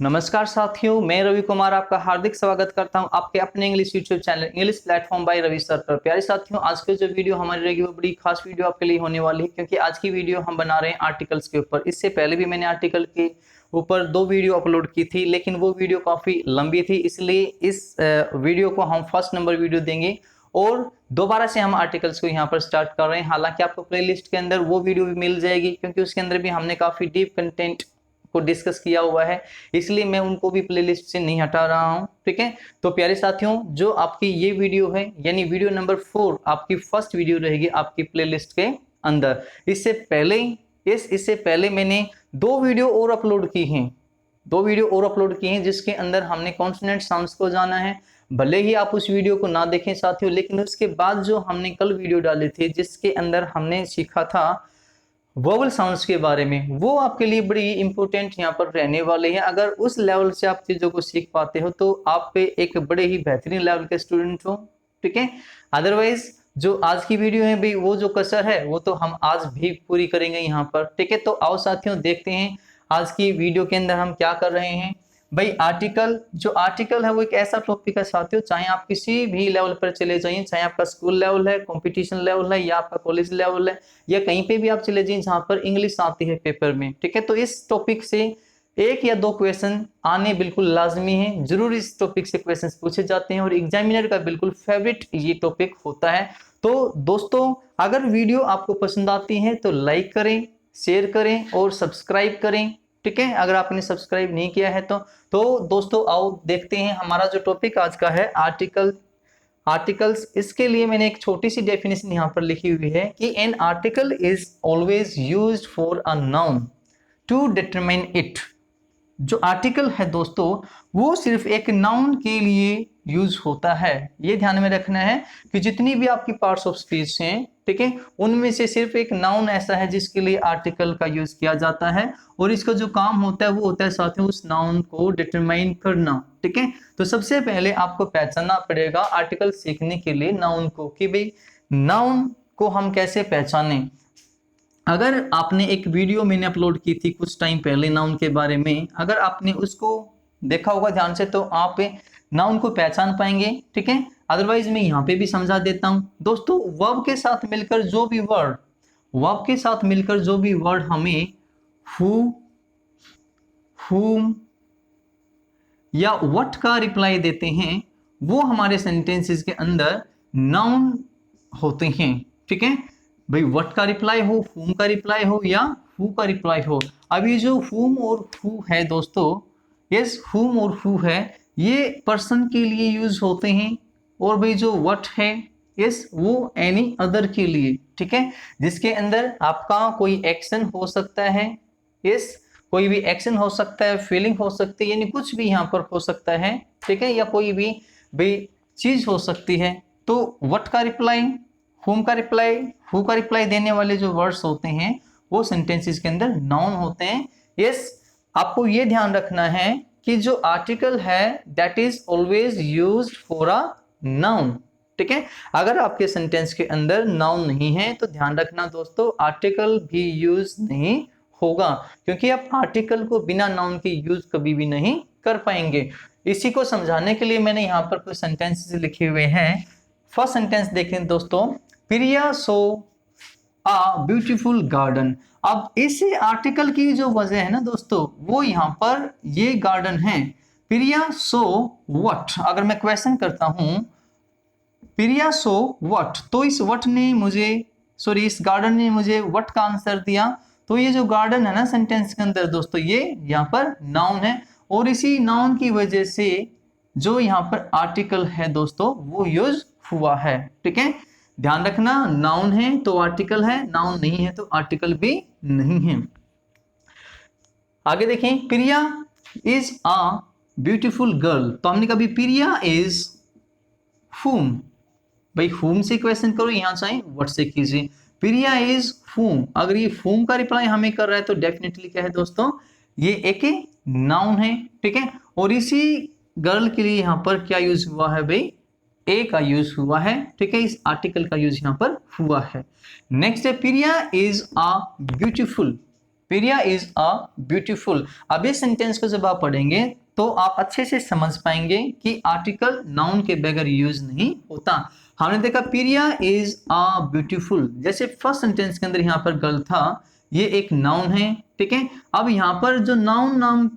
नमस्कार साथियों, मैं रवि कुमार आपका हार्दिक स्वागत करता हूं आपके अपने English YouTube channel English platform by Ravi sir पर। प्यारे साथियों, आज की जो वीडियो हमारी रहेगी वो बड़ी खास वीडियो आपके लिए होने वाली है, क्योंकि आज की वीडियो हम बना रहे हैं आर्टिकल्स के ऊपर। इससे पहले भी मैंने आर्टिकल के ऊपर 2 वीडियो अपलोड की थी, लेकिन वो वीडियो काफ़ी लंबी थी, इसलिए इस वीडियो को हम फर्स्ट नंबर वीडियो देंगे और दोबारा से हम आर्टिकल्स को यहाँ पर स्टार्ट कर रहे हैं। हालांकि आपको प्लेलिस्ट के अंदर वो वीडियो भी मिल जाएगी, क्योंकि उसके अंदर भी हमने काफ़ी डीप कंटेंट को डिस्कस किया हुआ है, इसलिए मैं उनको भी प्लेलिस्ट से नहीं हटा रहा हूं। ठीक है, तो प्यारे साथियों, जो आपकी ये वीडियो है यानी वीडियो नंबर 4 आपकी फर्स्ट वीडियो रहेगी आपकी प्लेलिस्ट के अंदर। इससे पहले मैंने 2 वीडियो और अपलोड की हैं, 2 वीडियो और अपलोड किए हैं, जिसके अंदर हमने कॉन्सोनेंट साउंड्स को जाना है। भले ही आप उस वीडियो को ना देखें साथियों, लेकिन उसके बाद जो हमने कल वीडियो डाले थे जिसके अंदर हमने सीखा था वोवल साउंड्स के बारे में, वो आपके लिए बड़ी इंपॉर्टेंट यहाँ पर रहने वाले हैं। अगर उस लेवल से आप चीजों को सीख पाते हो तो आप पे एक बड़े ही बेहतरीन लेवल के स्टूडेंट हो। ठीक है, अदरवाइज जो आज की वीडियो है भाई, वो जो कसर है वो तो हम आज भी पूरी करेंगे यहाँ पर। ठीक है, तो आओ साथियों देखते हैं आज की वीडियो के अंदर हम क्या कर रहे हैं। भाई जो आर्टिकल है वो एक ऐसा टॉपिक है साथियों, चाहे आप किसी भी लेवल पर चले जाइए, चाहे आपका स्कूल लेवल है, कंपटीशन लेवल है, या आपका कॉलेज लेवल है, या कहीं पे भी आप चले जाइए जहां पर इंग्लिश आती है पेपर में। ठीक है, तो इस टॉपिक से 1 या 2 क्वेश्चन आने बिल्कुल लाजमी है, जरूर इस टॉपिक से क्वेश्चन पूछे जाते हैं और एग्जामिनर का बिल्कुल फेवरेट ये टॉपिक होता है। तो दोस्तों, अगर वीडियो आपको पसंद आती है तो लाइक करें, शेयर करें और सब्सक्राइब करें। ठीक है, अगर आपने सब्सक्राइब नहीं किया है तो दोस्तों आओ देखते हैं हमारा जो टॉपिक आज का है आर्टिकल्स। इसके लिए मैंने एक छोटी सी डेफिनेशन यहाँ पर लिखी हुई है कि an article is always used for a noun to determine it. जो आर्टिकल है दोस्तों वो सिर्फ एक नाउन के लिए यूज होता है। ये ध्यान में रखना है कि जितनी भी आपकी पार्ट्स ऑफ स्पीच हैं, ठीक है, उनमें से सिर्फ एक नाउन ऐसा है जिसके लिए आर्टिकल का यूज किया जाता है, और इसका जो काम होता है वो होता है साथियों उस नाउन को डिटरमाइन करना। ठीक है, तो सबसे पहले आपको पहचानना पड़ेगा आर्टिकल सीखने के लिए नाउन को, कि भाई नाउन को हम कैसे पहचानें। अगर आपने एक वीडियो मैंने अपलोड की थी कुछ टाइम पहले नाउन के बारे में, अगर आपने उसको देखा होगा ध्यान से तो आप नाउन को पहचान पाएंगे। ठीक है, अदरवाइज मैं यहाँ पे भी समझा देता हूँ दोस्तों। वर्ब के साथ मिलकर जो भी वर्ड हमें हु, हुम या व्हाट का रिप्लाई देते हैं वो हमारे सेंटेंसेस के अंदर नाउन होते हैं। ठीक है भाई, व्हाट का रिप्लाई हो, हुम का रिप्लाई हो या हु का रिप्लाई हो। अब ये जो हुम और हु है दोस्तों, यस हुम और हु है, ये पर्सन के लिए यूज होते हैं, और भाई जो व्हाट है यस वो एनी अदर के लिए। ठीक है, जिसके अंदर आपका कोई एक्शन हो सकता है, यस कोई भी एक्शन हो सकता है, फीलिंग हो सकती है, यानी कुछ भी यहाँ पर हो सकता है। ठीक है, या कोई भी चीज हो सकती है। तो व्हाट का रिप्लाई, हुम का रिप्लाई, हु का रिप्लाई देने वाले जो वर्ड्स होते हैं वो सेंटेंसेस के अंदर नाउन होते हैं। यस, आपको ये ध्यान रखना है कि जो आर्टिकल है that is always used for a noun. ठीक है, अगर आपके सेंटेंस के अंदर नाउन नहीं है तो ध्यान रखना दोस्तों आर्टिकल भी यूज नहीं होगा, क्योंकि आप आर्टिकल को बिना नाउन के यूज कभी भी नहीं कर पाएंगे। इसी को समझाने के लिए मैंने यहाँ पर कुछ सेंटेंसेस लिखे हुए हैं। फर्स्ट सेंटेंस देखें दोस्तों, प्रिया सो अ ब्यूटीफुल गार्डन। अब इस आर्टिकल की जो वजह है ना दोस्तों, वो यहाँ पर ये गार्डन है। प्रिया सो व्हाट, अगर मैं क्वेश्चन करता हूं प्रिया सो व्हाट, तो इस व्हाट ने मुझे इस गार्डन ने मुझे व्हाट का आंसर दिया। तो ये जो गार्डन है ना सेंटेंस के अंदर दोस्तों, ये यहाँ पर नाउन है, और इसी नाउन की वजह से जो यहाँ पर आर्टिकल है दोस्तों वो यूज हुआ है। ठीक है, ध्यान रखना, नाउन है तो आर्टिकल है, नाउन नहीं है तो आर्टिकल भी नहीं है। आगे देखें, प्रिया इज अ ब्यूटीफुल गर्ल, तो हमने कभी प्रिया इज हुम, भाई हुम से क्वेश्चन करो, यहां चाहे व्हाट से कीजिए। प्रिया इज हुम, अगर ये हुम का रिप्लाई हमें कर रहा है तो डेफिनेटली क्या है दोस्तों, ये एक नाउन है। ठीक है, और इसी गर्ल के लिए यहां पर क्या यूज हुआ है भाई, ए का यूज हुआ है। ठीक है, इस आर्टिकल का यूज यहां पर हुआ है। नेक्स्ट है, Priya is a beautiful, Priya is a beautiful. अब इस सेंटेंस को जब आप पढ़ेंगे तो आप अच्छे से समझ पाएंगे कि आर्टिकल नाउन के बगैर यूज नहीं होता। हमने देखा प्रिया इज अ ब्यूटीफुल, जैसे फर्स्ट सेंटेंस के अंदर यहाँ पर गर्ल था, ये एक नाउन है, ठीक है। अब यहाँ पर जो नाउन नाम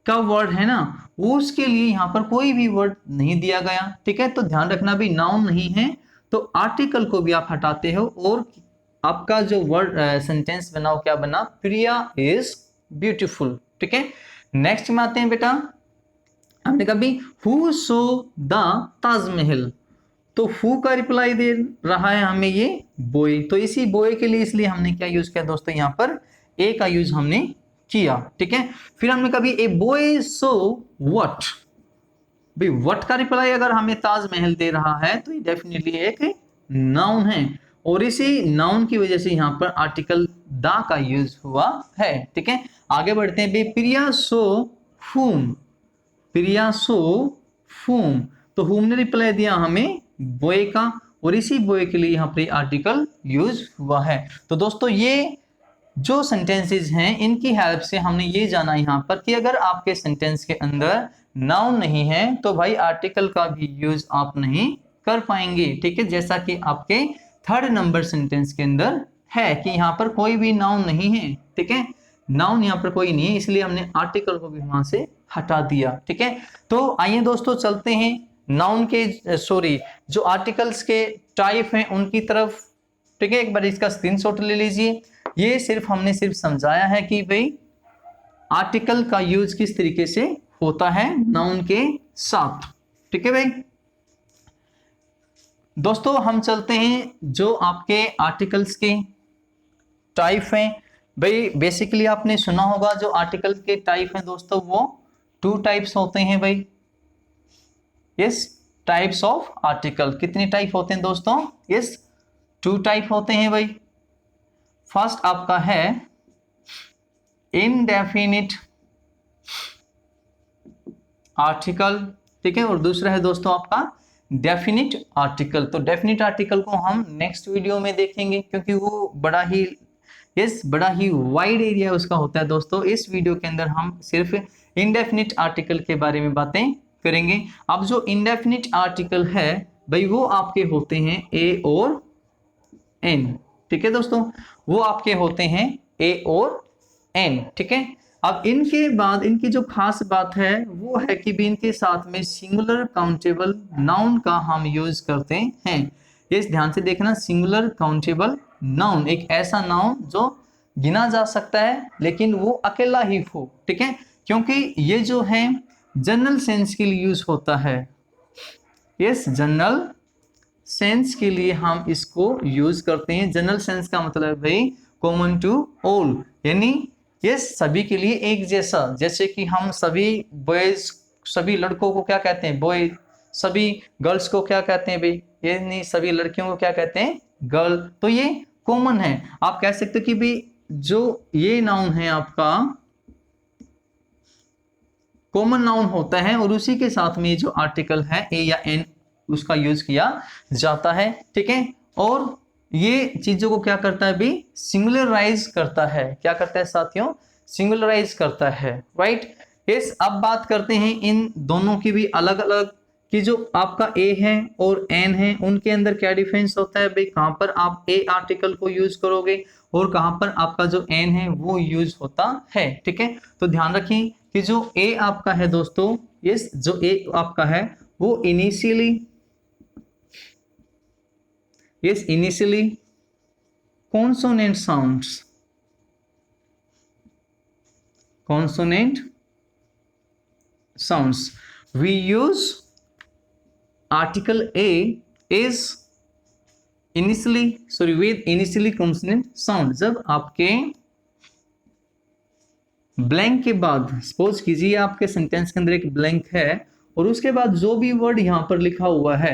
का वर्ड है ना, वो उसके लिए यहाँ पर कोई भी वर्ड नहीं दिया गया, ठीक है। तो ध्यान रखना भी नाउन नहीं है तो आर्टिकल को भी आप हटाते हो और आपका जो वर्ड सेंटेंस बनाओ, क्या बना, प्रिया इज ब्यूटीफुल, ठीक है। नेक्स्ट में आते हैं बेटा, हमने कहा भी हु सो द ताजमहल, तो हु का रिप्लाई दे रहा है हमें ये बॉय, तो इसी बॉय के लिए इसलिए हमने क्या यूज किया दोस्तों, यहाँ पर ए का यूज हमने किया, ठीक है। फिर हमने कभी ए बॉय सो व्हाट, भाई व्हाट का रिप्लाई अगर हमें ताजमहल दे रहा है तो ये डेफिनेटली एक नाउन है और इसी नाउन की वजह से यहाँ पर आर्टिकल द का यूज हुआ है, ठीक है। आगे बढ़ते हैं, प्रिया सो हुम, प्रिया सो हुम, तो हुम ने रिप्लाई दिया हमें बॉय का और इसी बॉय के लिए यहाँ पर आर्टिकल यूज हुआ है। तो दोस्तों ये जो सेंटेंसेस हैं इनकी हेल्प से हमने ये जाना यहाँ पर कि अगर आपके सेंटेंस के अंदर नाउन नहीं है तो भाई आर्टिकल का भी यूज आप नहीं कर पाएंगे, ठीक है। जैसा कि आपके थर्ड नंबर सेंटेंस के अंदर है कि यहाँ पर कोई भी नाउन नहीं है, ठीक है, नाउन यहाँ पर कोई नहीं है, इसलिए हमने आर्टिकल को भी वहां से हटा दिया, ठीक है। तो आइए दोस्तों चलते हैं नाउन के सॉरी जो आर्टिकल्स के टाइप हैं उनकी तरफ, ठीक है। एक बार इसका स्क्रीनशॉट ले लीजिए। ये हमने सिर्फ समझाया है कि भाई आर्टिकल का यूज किस तरीके से होता है नाउन के साथ, ठीक है भाई। दोस्तों हम चलते हैं जो आपके आर्टिकल्स के टाइप हैं। भाई बेसिकली आपने सुना होगा जो आर्टिकल के टाइप हैं दोस्तों वो 2 टाइप्स होते हैं भाई। यस, टाइप्स ऑफ आर्टिकल, कितने टाइप होते हैं दोस्तों, यस 2 टाइप होते हैं भाई। फर्स्ट आपका है इनडेफिनिट आर्टिकल, ठीक है, और दूसरा है दोस्तों आपका डेफिनिट आर्टिकल। तो डेफिनिट आर्टिकल को हम नेक्स्ट वीडियो में देखेंगे क्योंकि वो बड़ा ही वाइड एरिया उसका होता है दोस्तों। इस वीडियो के अंदर हम सिर्फ इनडेफिनिट आर्टिकल के बारे में बातें करेंगे। अब जो इनडेफिनिट आर्टिकल है भाई वो आपके होते हैं ए और एन, ठीक है दोस्तों, वो आपके होते हैं ए और एन, ठीक है। अब इनके बाद इनकी जो खास बात है वो है कि भी इनके साथ में सिंगुलर काउंटेबल नाउन का हम यूज करते हैं। ये ध्यान से देखना, सिंगुलर काउंटेबल नाउन एक ऐसा नाउन जो गिना जा सकता है लेकिन वो अकेला ही हो, ठीक है, क्योंकि ये जो है जनरल सेंस के लिए यूज होता है। यस, जनरल सेंस के लिए हम इसको यूज करते हैं। जनरल सेंस का मतलब भाई कॉमन टू ऑल, यानी यस सभी के लिए एक जैसा, जैसे कि हम सभी बॉयज सभी लड़कों को क्या कहते हैं बॉय, सभी गर्ल्स को क्या कहते हैं भाई, ये नहीं सभी लड़कियों को क्या कहते हैं गर्ल, तो ये कॉमन है। आप कह सकते हो कि भाई जो ये नाउन है आपका कॉमन नाउन होता है और उसी के साथ में जो आर्टिकल है ए या एन उसका यूज किया जाता है, ठीक है। और ये चीजों को क्या करता है भी, सिंगुलराइज करता है। क्या करता है साथियों, सिंगुलराइज करता है, राइट। यस, अब बात करते हैं इन दोनों की भी अलग अलग कि जो आपका ए है और एन है उनके अंदर क्या डिफरेंस होता है भाई, कहां पर आप ए आर्टिकल को यूज करोगे और कहां पर आपका जो एन है वो यूज होता है, ठीक है। तो ध्यान रखें कि जो ए आपका है दोस्तों, यस जो ए आपका है वो initially consonant sounds we use article a is with initially consonant sound। जब आपके ब्लैंक के बाद, सपोज कीजिए आपके सेंटेंस के अंदर एक ब्लैंक है और उसके बाद जो भी वर्ड यहां पर लिखा हुआ है,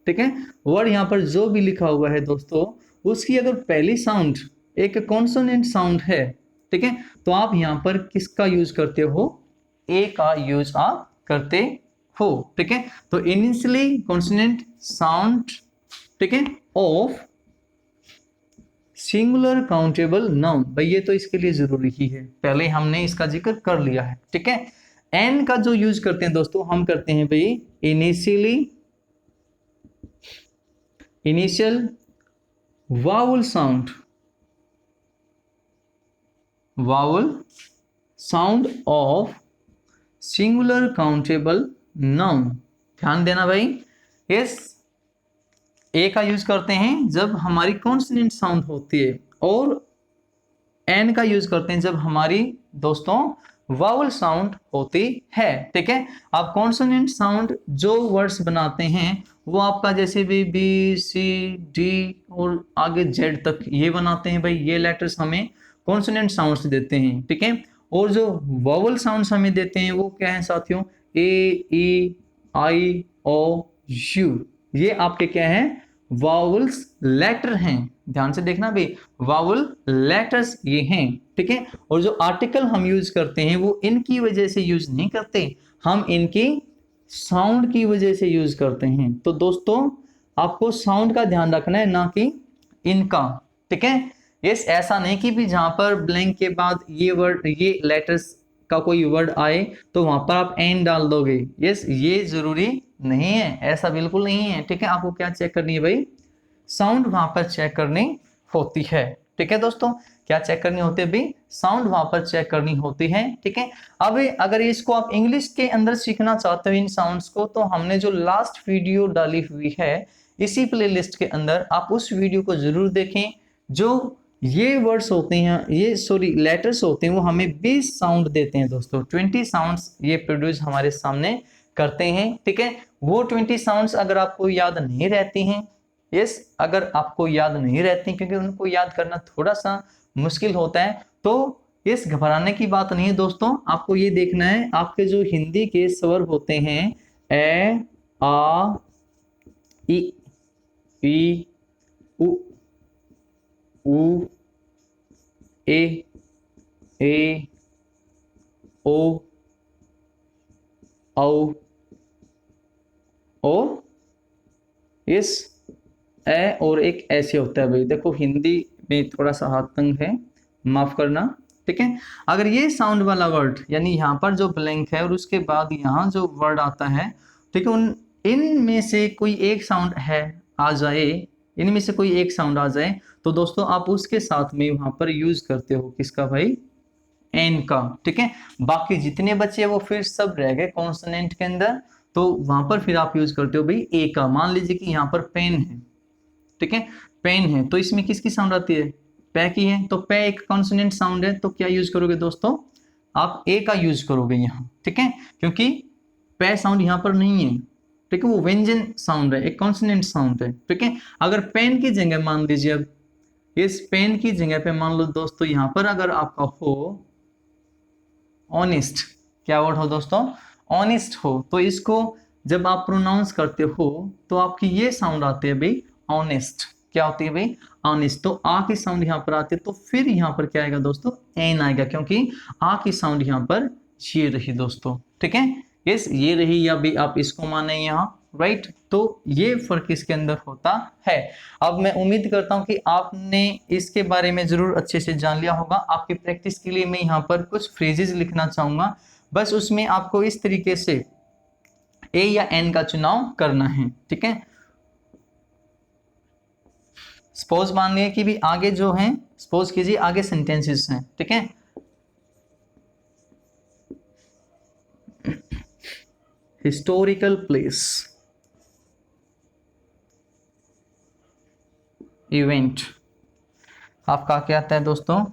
ठीक है, वर्ड यहां पर जो भी लिखा हुआ है दोस्तों उसकी अगर पहली साउंड एक कॉन्सोनेंट साउंड है, ठीक है, तो आप यहां पर किसका यूज करते हो, ए का यूज आप करते हो, ठीक है। तो इनिशियली कॉन्सोनेंट साउंड, ठीक है, ऑफ सिंगुलर काउंटेबल नाउन, भाई ये तो इसके लिए जरूरी ही है, पहले हमने इसका जिक्र कर लिया है, ठीक है। एन का जो यूज करते हैं दोस्तों, हम करते हैं भाई initial vowel sound of singular countable noun. ध्यान देना भाई, यस, ए का यूज करते हैं जब हमारी कॉन्सोनेंट साउंड होती है, और एन का यूज करते हैं जब हमारी दोस्तों वावल साउंड होती है, ठीक है। आप कॉन्सोनेंट साउंड जो वर्ड्स बनाते हैं वो आपका जैसे भी बी सी डी और आगे जेड तक ये बनाते हैं भाई, ये लेटर्स हमें कॉन्सोनेंट साउंड्स देते हैं, ठीक है। और जो वावल साउंड्स हमें देते हैं वो क्या है साथियों, ए ई आई ओ यू, ये आपके क्या है, वावल्स लेटर हैं। ध्यान से देखना भाई, वावल लेटर्स ये हैं, ठीक है। और जो आर्टिकल हम यूज करते हैं वो इनकी वजह से यूज नहीं करते, हम इनकी साउंड की वजह से यूज करते हैं। तो दोस्तों आपको साउंड का ध्यान रखना है, ना कि इनका, ठीक है। यस, ऐसा नहीं कि भी जहां पर ब्लैंक के बाद ये वर्ड, ये लेटर्स का कोई वर्ड आए तो वहां पर आप एन डाल दोगे, यस, ये जरूरी नहीं है, ऐसा बिल्कुल नहीं है, ठीक है। आपको क्या चेक करनी है भाई, साउंड वहां पर चेक करनी होती है, ठीक है दोस्तों। क्या चेक करनी होती है भाई, साउंड वहां पर चेक करनी होती है, ठीक है। अब अगर इसको आप इंग्लिश के अंदर सीखना चाहते हो इन साउंड्स को, तो हमने जो लास्ट वीडियो डाली हुई है इसी प्लेलिस्ट के अंदर, आप उस वीडियो को जरूर देखें। जो ये वर्ड्स होते हैं, ये सॉरी लेटर्स होते हैं, वो हमें 20 साउंड देते हैं दोस्तों, 20 साउंड्स ये प्रोड्यूस हमारे सामने करते हैं, ठीक है। वो 20 साउंड्स अगर आपको याद नहीं रहती हैं, यस, अगर आपको याद नहीं रहती, क्योंकि उनको याद करना थोड़ा सा मुश्किल होता है, तो यस, घबराने की बात नहीं है दोस्तों। आपको ये देखना है, आपके जो हिंदी के स्वर होते हैं, ए आ ई ई उ ऊ ए ए ओ औ और इस ए और एक ऐसे होता है भाई, देखो हिंदी में थोड़ा सा हाथ तंग है, माफ करना, ठीक है। अगर ये साउंड वाला वर्ड, यानी यहाँ पर जो ब्लैंक है और उसके बाद यहाँ जो वर्ड आता है, ठीक है, उन इनमें से कोई एक साउंड है आ जाए, इनमें से कोई एक साउंड आ जाए, तो दोस्तों आप उसके साथ में वहां पर यूज करते हो किसका भाई, एन का, ठीक है। बाकी जितने बचे वो फिर सब रह गए कॉन्सोनेंट के अंदर, तो वहां पर फिर आप यूज करते हो भाई ए का। मान लीजिए कि यहाँ पर पेन है, ठीक है, पेन है, तो इसमें किसकी साउंड आती है, पे की है, तो पे एक कॉन्सोनेंट साउंड है, तो क्या यूज करोगे दोस्तों, आप ए का यूज करोगे यहाँ, ठीक है, क्योंकि पे साउंड यहाँ पर नहीं है, ठीक है, वो व्यंजन साउंड है, एक कॉन्सोनेंट साउंड है, ठीक है। अगर पेन की जगह मान लीजिए, अब इस पेन की जगह पे मान लो दोस्तों यहाँ पर अगर आपका हो ऑनेस्ट, क्या वर्ड हो दोस्तों, ऑनेस्ट हो, तो इसको जब आप प्रोनाउंस करते हो तो आपकी ये साउंड आती है भाई ऑनेस्ट, क्या होती है भाई, ऑनेस्ट। तो आ की साउंड यहाँ पर आती है, तो फिर यहाँ पर क्या आएगा दोस्तों, एन आएगा, क्योंकि आ की साउंड यहाँ पर ये रही दोस्तों, ठीक है, यस, ये रही, या भी आप इसको माने यहाँ, राइट। तो ये फर्क इसके अंदर होता है। अब मैं उम्मीद करता हूं कि आपने इसके बारे में जरूर अच्छे से जान लिया होगा। आपकी प्रैक्टिस के लिए मैं यहाँ पर कुछ फ्रेजेस लिखना चाहूंगा, बस उसमें आपको इस तरीके से ए या एन का चुनाव करना है, ठीक है। सपोज मान लिया कि भी आगे जो है, सपोज कीजिए आगे सेंटेंसेस हैं, ठीक है। हिस्टोरिकल प्लेस, इवेंट, आपका क्या आता है दोस्तों,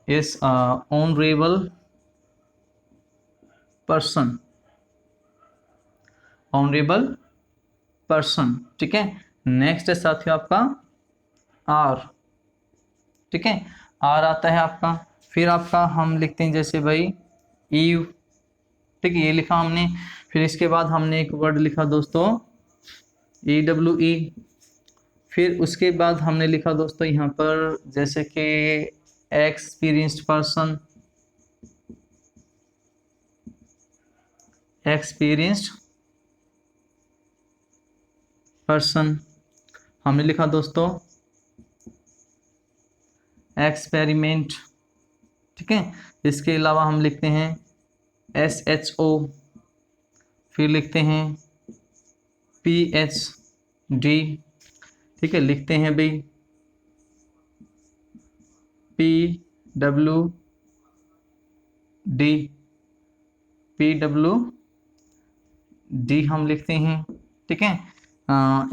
इस ऑनरेबल पर्सन, ऑनरेबल पर्सन, ठीक है। नेक्स्ट है साथियों आपका आर, ठीक है, आर आता है आपका, फिर आपका हम लिखते हैं जैसे भाई ईव, ठीक है, ये लिखा हमने। फिर इसके बाद हमने एक वर्ड लिखा दोस्तों ई डब्ल्यू ई, फिर उसके बाद हमने लिखा दोस्तों यहाँ पर जैसे कि एक्सपीरियंस्ड पर्सन, एक्सपीरियंस्ड पर्सन। हमने लिखा दोस्तों एक्सपेरिमेंट, ठीक है। इसके अलावा हम लिखते हैं SHO, फिर लिखते हैं PhD, ठीक है। लिखते हैं भाई PWD हम लिखते हैं, ठीक है।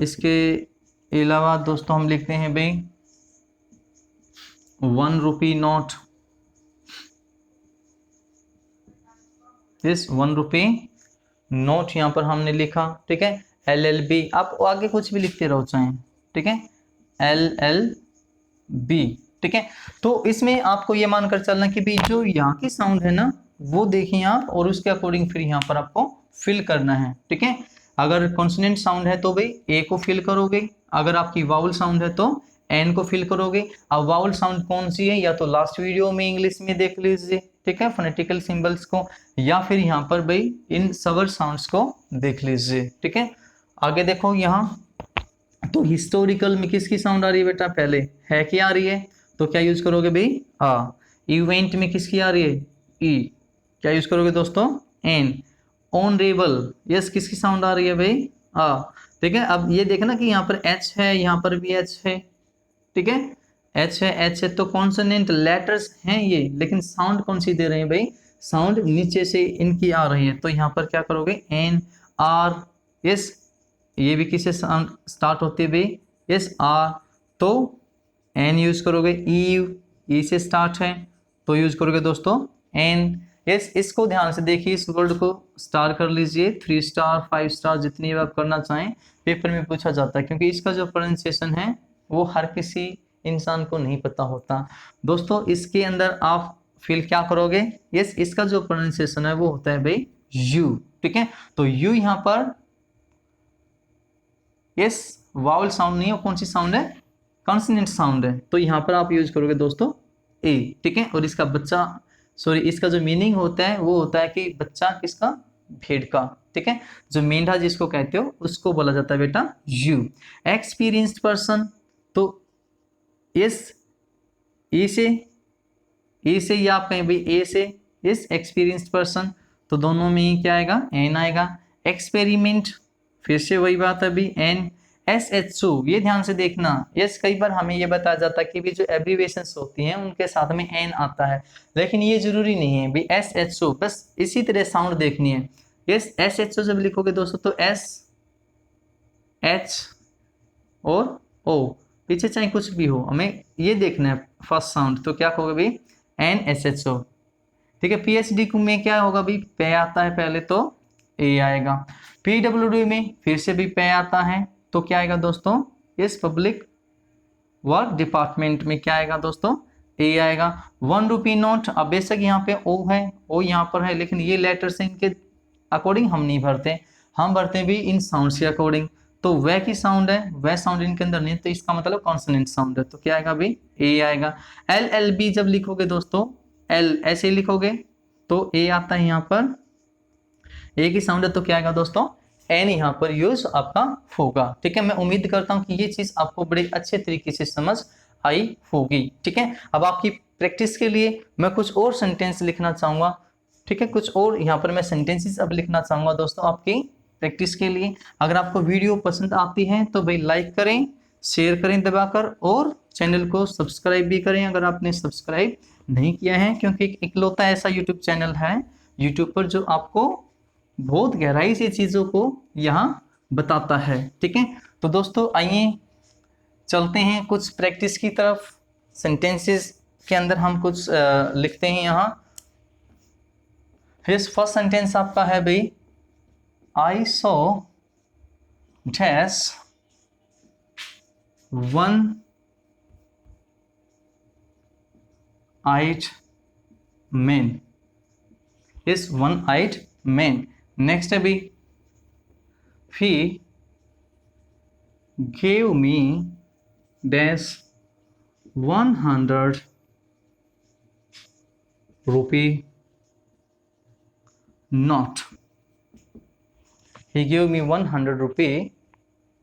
इसके अलावा दोस्तों हम लिखते हैं भाई 1 रुपी नोट, इस 1 रुपी नोट यहाँ पर हमने लिखा, ठीक है। LLB, आप आगे कुछ भी लिखते रहो चाहे, ठीक है। LLB, ठीक है। तो इसमें आपको ये मानकर चलना कि भाई जो यहाँ की साउंड है ना वो देखिए आप, और उसके अकॉर्डिंग फिर यहाँ पर आपको फिल करना है, ठीक है। अगर कॉन्सोनेंट साउंड है तो भाई ए को फिल करोगे, अगर आपकी वावल साउंड है तो एन को फिल करोगे। अब वावल साउंड कौन सी है, या तो लास्ट वीडियो में इंग्लिश में देख लीजिए, ठीक है, फोनेटिकल सिंबल्स को, या फिर यहाँ पर भाई इन सवर साउंड्स को देख लीजिए, ठीक है। आगे देखो यहाँ, तो हिस्टोरिकल में किसकी साउंड आ रही है बेटा, पहले है क्या आ रही है, तो क्या यूज करोगे भाई आ। इवेंट में किसकी आ रही है, ई, क्या यूज करोगे दोस्तों, एन। ऑनरेबल, यस, किसकी साउंड आ रही है भाई, आ, ठीक है। अब ये देखना कि यहाँ पर एच है, यहाँ पर भी एच है, ठीक है। एच है, एच है, तो कॉन्सोनेंट लेटर्स हैं ये, लेकिन साउंड कौन सी दे रहे हैं भाई, साउंड नीचे से इनकी आ रही है, तो यहाँ पर क्या करोगे, एन आर, यस। ये भी किससे स्टार्ट होती है भाई, यस, आर, तो एन यूज करोगे। ई से स्टार्ट है तो यूज करोगे दोस्तों एन, यस। इसको ध्यान से देखिए, इस वर्ड को स्टार कर लीजिए, 3 स्टार 5 स्टार जितनी आप करना चाहें, पेपर में पूछा जाता है, क्योंकि इसका जो प्रोनाउंसिएशन है वो हर किसी इंसान को नहीं पता होता दोस्तों। इसके अंदर आप फिल क्या करोगे, यस, इसका जो प्रोनाउंसिएशन है वो होता है भाई यू, ठीक है। तो यू यहाँ पर यस वावल साउंड नहीं है, कौन सी साउंड है, कॉन्सोनेंट साउंड है, तो यहाँ पर आप यूज करोगे दोस्तों ए, ठीक है। और इसका बच्चा, सॉरी, इसका जो मीनिंग होता है वो होता है कि बच्चा किसका, भेड़ का, ठीक है। जो मेंढा जिसको कहते हो उसको बोला जाता है बेटा यू। एक्सपीरियंस्ड पर्सन, तो यस, ए से या आप कहें भाई ए से, यस, एक्सपीरियंस्ड पर्सन, तो दोनों में ही क्या आएगा, एन आएगा। एक्सपेरिमेंट, फिर से वही बात है अभी, एन। SHO, ये ध्यान से देखना, यस, कई बार हमें ये बताया जाता है कि भी जो एब्रीवेशंस होती हैं उनके साथ में एन आता है, लेकिन ये जरूरी नहीं है भी SHO, बस इसी तरह साउंड देखनी है। यस, SHO जब लिखोगे दोस्तों तो S H और O, पीछे चाहे कुछ भी हो, हमें ये देखना है फर्स्ट साउंड, तो क्या कहोगे भाई NSHO, ठीक है। PhD में क्या होगा भाई, पे आता है पहले तो ए आएगा। PWD में फिर से भी पे आता है, तो क्या आएगा दोस्तों, इस पब्लिक वर्क डिपार्टमेंट में क्या आएगा दोस्तों, ए आएगा। 1 रुपी नोट, अब बेशक यहाँ पे ओ है, ओ यहाँ पर है, लेकिन ये लेटर्स इनके अकॉर्डिंग हम नहीं भरते, हम भरते भी इन साउंड्स के अकॉर्डिंग, तो वह की साउंड है, वह साउंड इनके अंदर नहीं, तो इसका मतलब कॉन्सोनेंट साउंड है, तो क्या आएगा भाई ए आएगा। LLB जब लिखोगे दोस्तों, एल ऐसे लिखोगे तो ए आता है यहाँ पर, ए की साउंड है, तो क्या आएगा दोस्तों एन यहाँ पर यूज आपका होगा, ठीक है। मैं उम्मीद करता हूँ कि ये चीज आपको बड़े अच्छे तरीके से समझ आई होगी, ठीक है। अब आपकी प्रैक्टिस के लिए मैं कुछ और सेंटेंस लिखना चाहूंगा, ठीक है, कुछ और यहाँ पर मैं सेंटेंसेस अब लिखना चाहूंगा दोस्तों आपकी प्रैक्टिस के लिए। अगर आपको वीडियो पसंद आती है तो भाई लाइक करें, शेयर करें दबाकर, और चैनल को सब्सक्राइब भी करें अगर आपने सब्सक्राइब नहीं किया है, क्योंकि इकलौता ऐसा यूट्यूब चैनल है यूट्यूब पर जो आपको बहुत गहराई से चीजों को यहाँ बताता है, ठीक है। तो दोस्तों आइए चलते हैं कुछ प्रैक्टिस की तरफ। सेंटेंसेस के अंदर हम कुछ लिखते हैं यहाँ। फर्स्ट सेंटेंस आपका है भाई, I saw dash one eyed man, इस वन आइड मैन। नेक्स्ट है भी, he gave me dash 100 rupee note, he gave me 100 rupee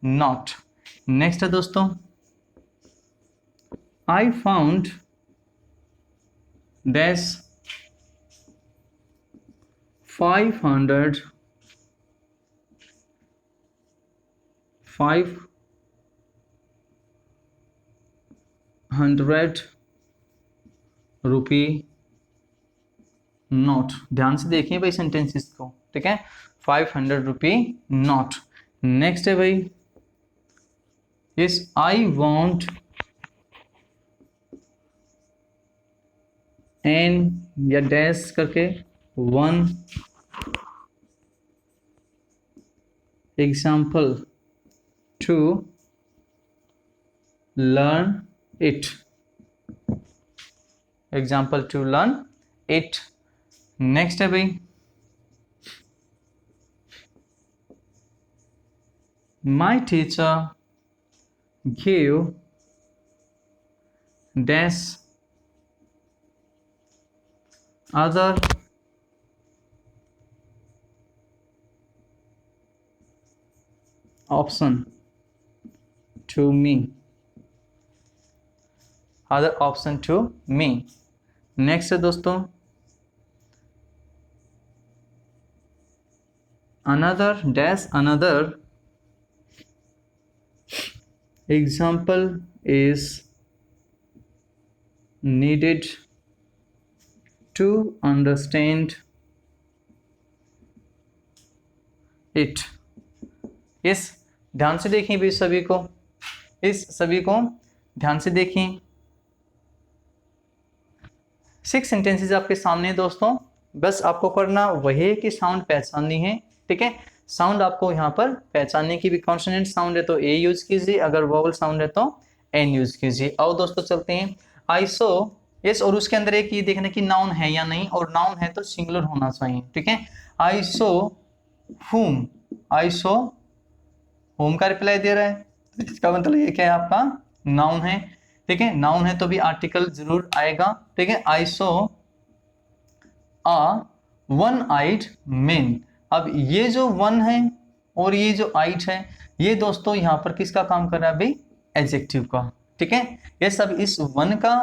note। Next है दोस्तों, I found dash 500 rupee note. ध्यान से देखिए भाई सेंटेंसेस को, ठीक है। 500 रुपी नोट। नेक्स्ट है भाई, यस आई वॉन्ट एन या डैश करके 1 example to learn it. Example to learn it. Next है भाई, my teacher give dash other option to me. Other option to me. Next है दोस्तों, another dash another example is needed to understand it। इस ध्यान से देखें भी सभी को, इस सभी को ध्यान से देखें। 6 सेंटेंसेस आपके सामने दोस्तों, बस आपको करना वही है कि साउंड पहचाननी है, ठीक है। साउंड आपको यहाँ पर पहचानने की भी, कॉन्सोनेंट साउंड है तो ए यूज कीजिए, अगर वोवल साउंड है तो एन यूज कीजिए। आओ दोस्तों चलते हैं। आई सो, यस, और उसके अंदर एक ये देखना कि नाउन है या नहीं, और नाउन है तो सिंगुलर होना चाहिए, ठीक है। आई सो whom, आई सो whom का रिप्लाई दे रहा है, तो इसका मतलब ये क्या है, आपका नाउन है, ठीक है। नाउन है तो भी आर्टिकल जरूर आएगा, ठीक है। आई सो आ वन आइड मैन। अब ये जो वन है और ये जो आइट है, ये दोस्तों यहाँ पर किसका काम कर रहा है भाई, एडजेक्टिव का, ठीक है। ये सब इस वन का,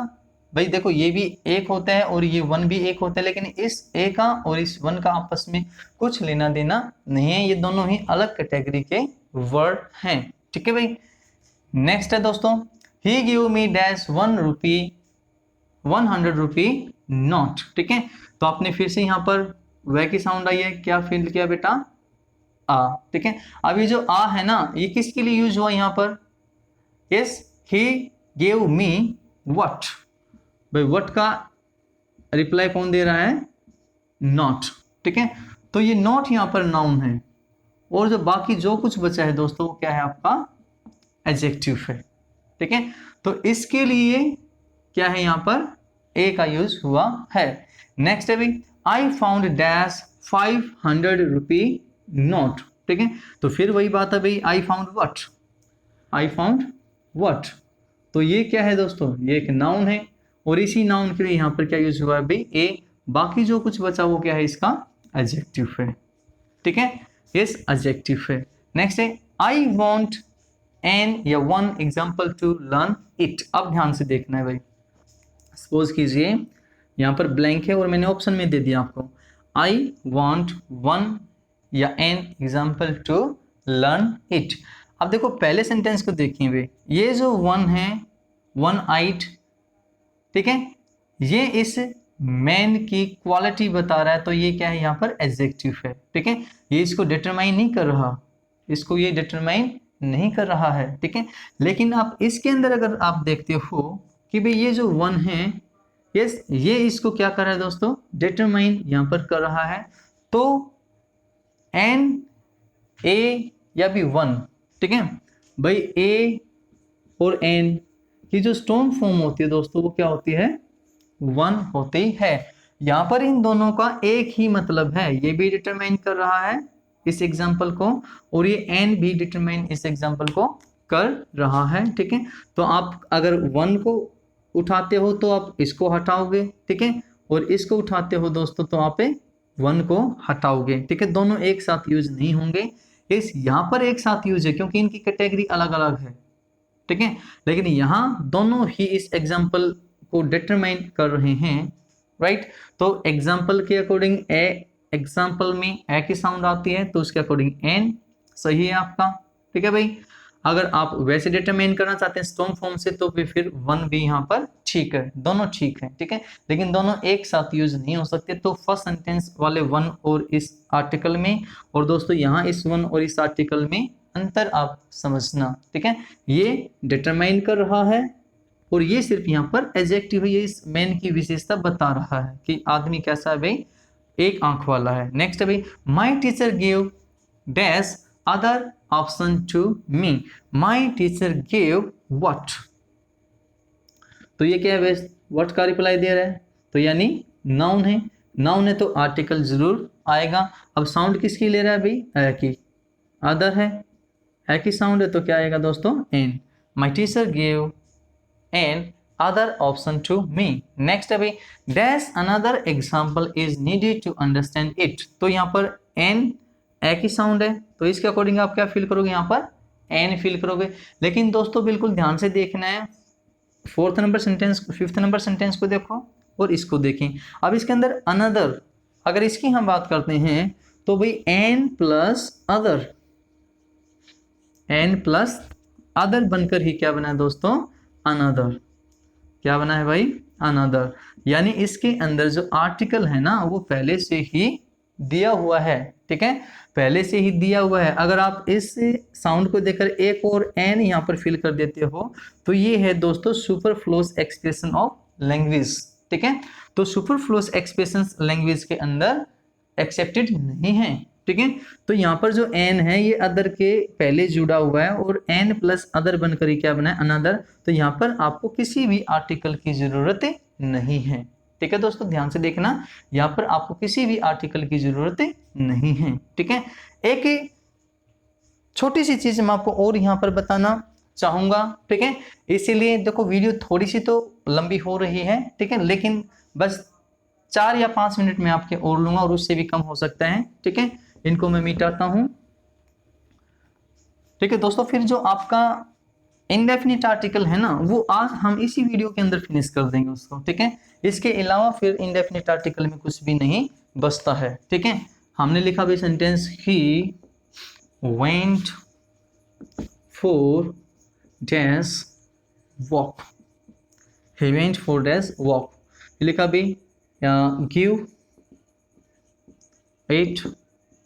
भाई देखो ये भी एक होता है और ये वन भी एक होता है, लेकिन इस ए का और इस वन का आपस में कुछ लेना देना नहीं है, ये दोनों ही अलग कैटेगरी के वर्ड हैं, ठीक है भाई। नेक्स्ट है दोस्तों, he give me dash 100 rupee note, ठीक है। तो आपने फिर से यहाँ पर वह की साउंड आई है, क्या फील किया बेटा, आ, ठीक है। अब ये जो आ है ना, ये किसके लिए यूज हुआ यहाँ पर, yes, he give me what. भाई व्हाट का रिप्लाई कौन दे रहा है, नॉट, ठीक है। तो ये नॉट यहाँ पर नाउन है, और जो बाकी जो कुछ बचा है दोस्तों वो क्या है, आपका एडजेक्टिव है, ठीक है। तो इसके लिए क्या है, यहाँ पर ए का यूज हुआ है। नेक्स्ट है भाई, I found dash 500 rupee note, ठीक है। तो फिर वही बात है भाई, I found what, I found what. तो ये क्या है दोस्तों, ये एक नाउन है, और इसी नाउन के लिए यहाँ पर क्या यूज हुआ है भाई, ए। बाकी जो कुछ बचा वो क्या है, इसका एडजेक्टिव है, ठीक है। यस, एडजेक्टिव है। नेक्स्ट है, आई वांट एन या 1 एग्जांपल टू लर्न इट। अब ध्यान से देखना है भाई, सपोज कीजिए यहाँ पर ब्लैंक है और मैंने ऑप्शन में दे दिया आपको, आई वांट 1 या an example to learn it. अब देखो पहले सेंटेंस को देखिए भाई, ये जो 1 है, 1 आइट, ठीक है, ये इस मैन की क्वालिटी बता रहा है, तो ये क्या है, यहाँ पर एडजेक्टिव है, ठीक है। ये इसको डिटरमाइन नहीं कर रहा, इसको ये डिटरमाइन नहीं कर रहा है, ठीक है। लेकिन आप इसके अंदर अगर आप देखते हो कि भाई ये जो 1 है, यस, ये इसको क्या कर रहा है दोस्तों, डिटरमाइन यहाँ पर कर रहा है। तो एन, ए या भी 1, ठीक है भाई, ए और एन की जो स्टोन फॉर्म होती है दोस्तों वो क्या होती है, 1 होती है। यहाँ पर इन दोनों का एक ही मतलब है, ये भी डिटरमाइन कर रहा है इस एग्जाम्पल को, और ये एन भी डिटरमाइन इस एग्जाम्पल को कर रहा है, ठीक है। तो आप अगर 1 को उठाते हो तो आप इसको हटाओगे, ठीक है, और इसको उठाते हो दोस्तों तो आप 1 को हटाओगे, ठीक है। दोनों एक साथ यूज नहीं होंगे, इस यहाँ पर एक साथ यूज है क्योंकि इनकी कैटेगरी अलग अलग है, ठीक है। लेकिन यहाँ दोनों ही इस एग्जाम्पल को डिटरमाइन कर रहे हैं, राइट। तो एग्जाम्पल के अकॉर्डिंग एग्जाम्पल में ए की साउंड आती है तो उसके अकॉर्डिंग एन सही है आपका, ठीक है भाई। अगर आप वैसे डिटरमाइन करना चाहते हैं स्ट्रॉन्ग फॉर्म से तो फिर वन भी यहाँ पर ठीक है, दोनों ठीक है, ठीक है। लेकिन दोनों एक साथ यूज नहीं हो सकते, तो फर्स्ट सेंटेंस वाले वन और इस आर्टिकल में, और दोस्तों यहाँ इस वन और इस आर्टिकल में अंतर आप समझना, ठीक है। ये डिटरमाइन कर रहा है और ये सिर्फ यहाँ पर एडजेक्टिव है, ये इस मैन की विशेषता बता रहा है कि आदमी कैसा है भाई, एक आंख वाला है। नेक्स्ट है भाई, my teacher give dash other option to me, my teacher give what. तो ये क्या है भाई, व्हाट का रिप्लाई दे रहा है, तो यानी नाउन है, नाउन है तो आर्टिकल जरूर आएगा। अब साउंड किसकी ले रहा है भाई, ए की, अदर है, ए की साउंड है तो क्या आएगा दोस्तों, an. My teacher give an other option to me. Next है भाई, dash another example is needed to understand it. तो यहाँ पर एन ए की साउंड है तो इसके अकॉर्डिंग आप क्या फील करोगे, यहाँ पर एन फील करोगे। लेकिन दोस्तों बिल्कुल ध्यान से देखना है, फोर्थ नंबर सेंटेंस को, फिफ्थ नंबर सेंटेंस को देखो और इसको देखें। अब इसके अंदर अनदर, अगर इसकी हम बात करते हैं तो भाई an plus other, an plus other बनकर ही क्या बना है दोस्तों, अनदर। क्या बना है भाई, अनदर। यानी इसके अंदर जो आर्टिकल है ना वो पहले से ही दिया हुआ है, ठीक है, पहले से ही दिया हुआ है। अगर आप इस साउंड को देखकर एक और एन यहाँ पर फिल कर देते हो तो ये है दोस्तों सुपरफ्लूअस एक्सप्रेशन ऑफ लैंग्वेज, ठीक है। तो सुपरफ्लूअस एक्सप्रेशन लैंग्वेज के अंदर एक्सेप्टेड नहीं है, ठीक है। तो यहाँ पर जो एन है ये अदर के पहले जुड़ा हुआ है और एन प्लस अदर बनकर ही क्या बना है, अनदर। तो यहाँ पर आपको किसी भी आर्टिकल की जरूरत नहीं है, ठीक है दोस्तों, ध्यान से देखना, यहाँ पर आपको किसी भी आर्टिकल की जरूरत नहीं है, ठीक है। एक छोटी सी चीज मैं आपको और यहाँ पर बताना चाहूंगा, ठीक है। इसीलिए देखो वीडियो थोड़ी सी तो लंबी हो रही है, ठीक है, लेकिन बस 4 या 5 मिनट में आपके और लूंगा और उससे भी कम हो सकता है, ठीक है। इनको मैं मिटाता हूं, ठीक है दोस्तों। फिर जो आपका इनडेफिनिट आर्टिकल है ना वो आज हम इसी वीडियो के अंदर फिनिश कर देंगे उसको, ठीक है। इसके अलावा फिर इनडेफिनिट आर्टिकल में कुछ भी नहीं बचता है, ठीक है। हमने लिखा भी sentence, he went for dash walk, he went for dash walk. लिखा भी give it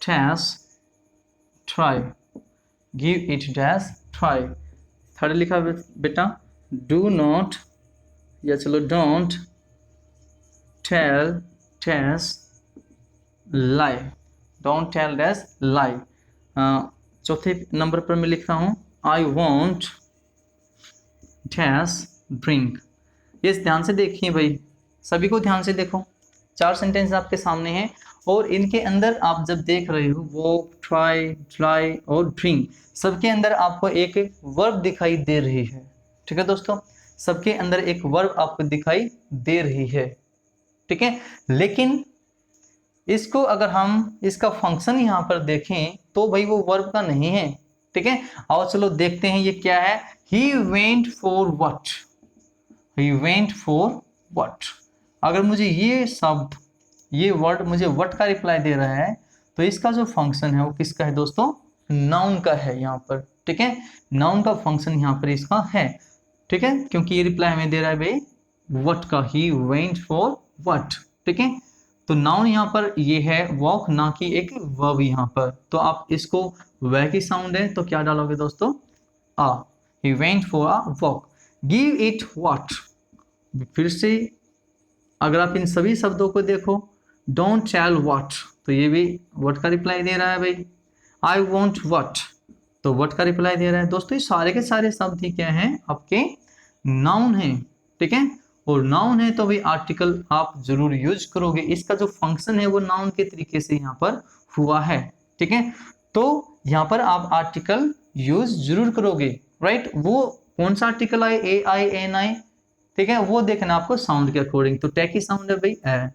dash try, give it dash try. Third लिखा बेटा, डू नॉट, या चलो don't tell dash lie, don't tell dash lie. चौथे नंबर पर मैं लिखता हूँ, आई वॉन्ट डैश ड्रिंक। ये ध्यान से देखिए भाई, सभी को ध्यान से देखो, 4 सेंटेंस आपके सामने हैं और इनके अंदर आप जब देख रहे हो वॉक, ट्राई, ट्राई और ड्रिंक, सबके अंदर आपको एक वर्ब दिखाई दे रही है, ठीक है दोस्तों, सबके अंदर एक वर्ब आपको दिखाई दे रही है, ठीक है। लेकिन इसको अगर हम इसका फंक्शन यहाँ पर देखें तो भाई वो वर्ब का नहीं है, ठीक है। आओ चलो देखते हैं ये क्या है, ही went for what, he went for what. अगर मुझे ये शब्द, ये वर्ड मुझे व्हाट का रिप्लाई दे रहा है तो इसका जो फंक्शन है वो किसका है दोस्तों, नाउन का है यहाँ पर, ठीक है। नाउन का फंक्शन यहाँ पर इसका है, ठीक है, क्योंकि ये रिप्लाई हमें दे रहा है भाई व्हाट का, ही वेंट फॉर व्हाट, ठीक है। तो नाउन यहाँ पर ये है वॉक, ना कि एक वर्ब यहाँ पर। तो आप इसको वह की साउंड है तो क्या डालोगे दोस्तों, a, he went for a walk. Give it what, फिर से अगर आप इन सभी शब्दों को देखो, डोंट टेल व्हाट तो ये भी व्हाट का रिप्लाई दे रहा है भाई, आई वॉन्ट व्हाट तो व्हाट का रिप्लाई दे रहा है। दोस्तों ये सारे के सारे शब्द ही क्या हैं, आपके नाउन हैं, ठीक है। और नाउन है तो भाई आर्टिकल आप जरूर यूज करोगे, इसका जो फंक्शन है वो नाउन के तरीके से यहाँ पर हुआ है, ठीक है। तो यहाँ पर आप आर्टिकल यूज जरूर करोगे, राइट। वो कौन सा आर्टिकल आए, ए आई एन आई, ठीक है, वो देखना आपको साउंड के अकॉर्डिंग। तो टे की साउंड है भाई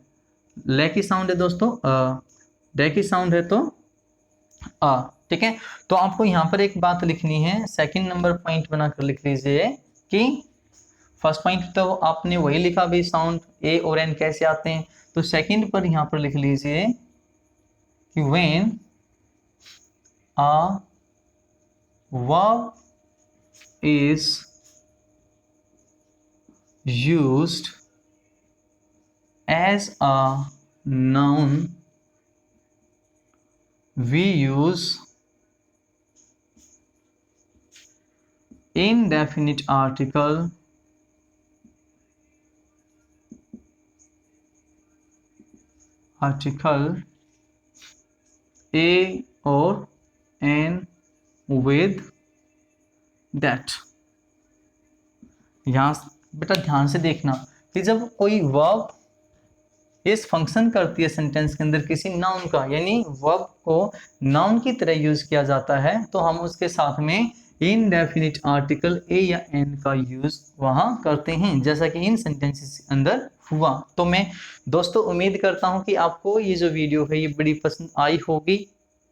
ले की साउंड है दोस्तों डे की साउंड है तो आ, ठीक है। तो आपको यहाँ पर एक बात लिखनी है, सेकंड नंबर पॉइंट बनाकर लिख लीजिए कि फर्स्ट पॉइंट तो आपने वही लिखा भी, साउंड ए और एन कैसे आते हैं। तो सेकंड पर यहाँ पर लिख लीजिए कि when a verb is used as a noun, we use indefinite article a or n with that। यहां बेटा ध्यान से देखना कि जब कोई वर्ब इस फंक्शन करती है सेंटेंस के अंदर किसी नाउन का, यानी वर्ब को नाउन की तरह यूज किया जाता है, तो हम उसके साथ में इनडेफिनिट आर्टिकल ए या एन का यूज वहां करते हैं, जैसा कि इन सेंटेंसेस के अंदर हुआ। तो मैं दोस्तों उम्मीद करता हूं कि आपको ये जो वीडियो है ये बड़ी पसंद आई होगी,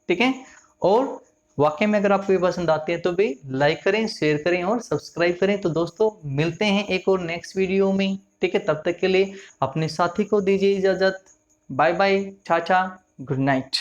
ठीक है। और वाकई में अगर आपको ये पसंद आती है तो भी लाइक करें, शेयर करें और सब्सक्राइब करें। तो दोस्तों मिलते हैं एक और नेक्स्ट वीडियो में, ठीक है। तब तक के लिए अपने साथी को दीजिए इजाजत। Bye bye, tata, good night.